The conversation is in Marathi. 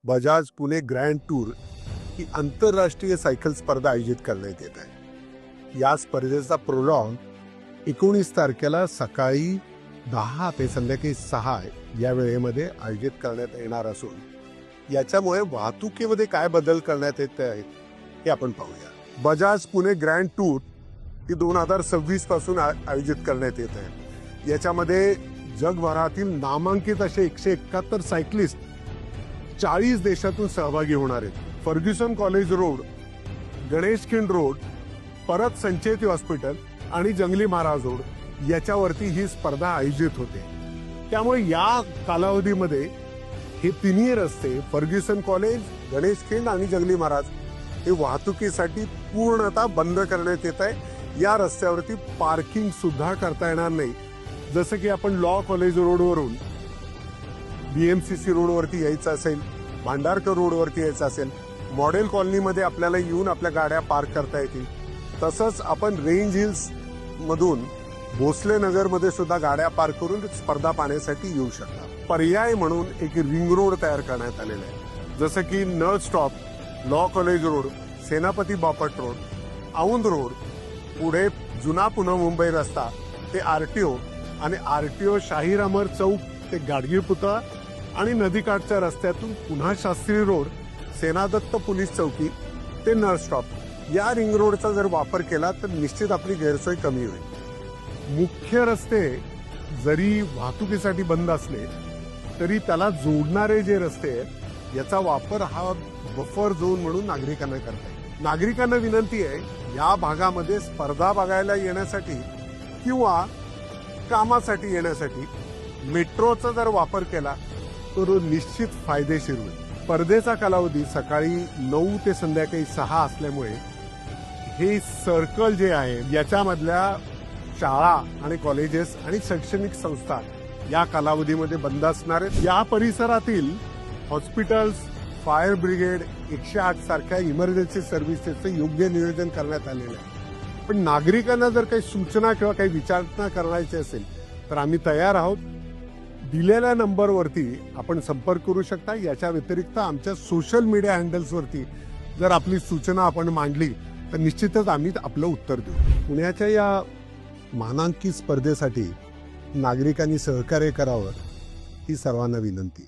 बजाज पुणे ग्रँड टूर ही आंतरराष्ट्रीय सायकल स्पर्धा आयोजित करण्यात येत आहे। या स्पर्धेचा प्रोलॉग 19 तारखेला सकाळी 10 ते संध्याकाळी 6 या वेळेमध्ये आयोजित करण्यात येणार असून याच्यामुळे वाहतुकीमध्ये काय बदल करण्यात येत आहेत हे आपण पाहूया। बजाज पुणे ग्रँड टूर ही 2026 पासून आयोजित करण्यात येत आहे। याच्यामध्ये जगभरातील नामांकित असे 171 सायकलिस्ट 40 देशातून सहभागी होणार आहेत। Fergusson college road, Ganesh Khind road, परत संचेती हॉस्पिटल आणि जंगली महाराज रोड याच्यावरती ही स्पर्धा आयोजित होते। त्यामुळे या कालावधीमध्ये हे तिन्ही रस्ते फर्ग्युसन कॉलेज, गणेश खिंड आणि जंगली महाराज हे वाहतुकीसाठी पूर्णतः बंद करण्यात येत आहे। या रस्त्यावरती पार्किंग सुद्धा करता येणार नाही। जसं की आपण लॉ कॉलेज रोडवरून BMCC रोडवरती यायचं असेल, भांडारकर रोडवरती यायचं असेल, मॉडेल कॉलनीमध्ये आपल्याला येऊन आपल्या गाड्या पार्क करता येतील। तसंच आपण रेंज हिल्स मधून भोसले नगरमध्ये सुद्धा गाड्या पार्क करून स्पर्धा पाहण्यासाठी येऊ शकता। पर्याय म्हणून एक रिंग रोड तयार करण्यात आलेला आहे। जसं की नळ स्टॉप, लॉ कॉलेज रोड, सेनापती बापट रोड, औंध रोड, पुढे जुना पुणे मुंबई रस्ता ते RTO आणि RTO शाहीर अमर चौक ते गाडगीळ पुतळा आणि नदीकाठच्या रस्त्यातून पुन्हा शास्त्री रोड, सेनादत्त पोलीस चौकी ते नळ स्टॉप या रिंग रोडचा जर वापर केला तर निश्चित आपली गैरसोय कमी होईल। मुख्य रस्ते जरी वाहतुकीसाठी बंद असले तरी त्याला जोडणारे जे रस्ते आहेत याचा वापर हा बफर झोन म्हणून नागरिकांना करता येईल। नागरिकांना विनंती आहे, या भागामध्ये स्पर्धा बघायला येण्यासाठी किंवा कामासाठी येण्यासाठी मेट्रोचा जर वापर केला तर निश्चित फायदेशीर होईल। स्पर्धेचा कालावधी सकाळी 9 ते संध्याकाळी 6 असल्यामुळे हे सर्कल जे आहे याच्यामधल्या शाळा आणि कॉलेजेस आणि शैक्षणिक संस्था या कालावधीमध्ये बंद असणार आहेत। या परिसरातील हॉस्पिटल्स, फायर ब्रिगेड, 108 सारख्या इमर्जन्सी सर्व्हिसेसचं योग्य नियोजन करण्यात आलेलं आहे। पण नागरिकांना जर काही सूचना किंवा काही विचारणा करायची असेल तर आम्ही तयार आहोत। दिलेल्या नंबरवरती आपण संपर्क करू शकता। याच्या व्यतिरिक्त आमच्या सोशल मीडिया हँडल्सवरती जर आपली सूचना आपण मांडली तर निश्चितच आम्ही आपलं उत्तर देऊ। पुण्याच्या या मानांकित स्पर्धेसाठी नागरिकांनी सहकार्य करावं ही सर्वांना विनंती।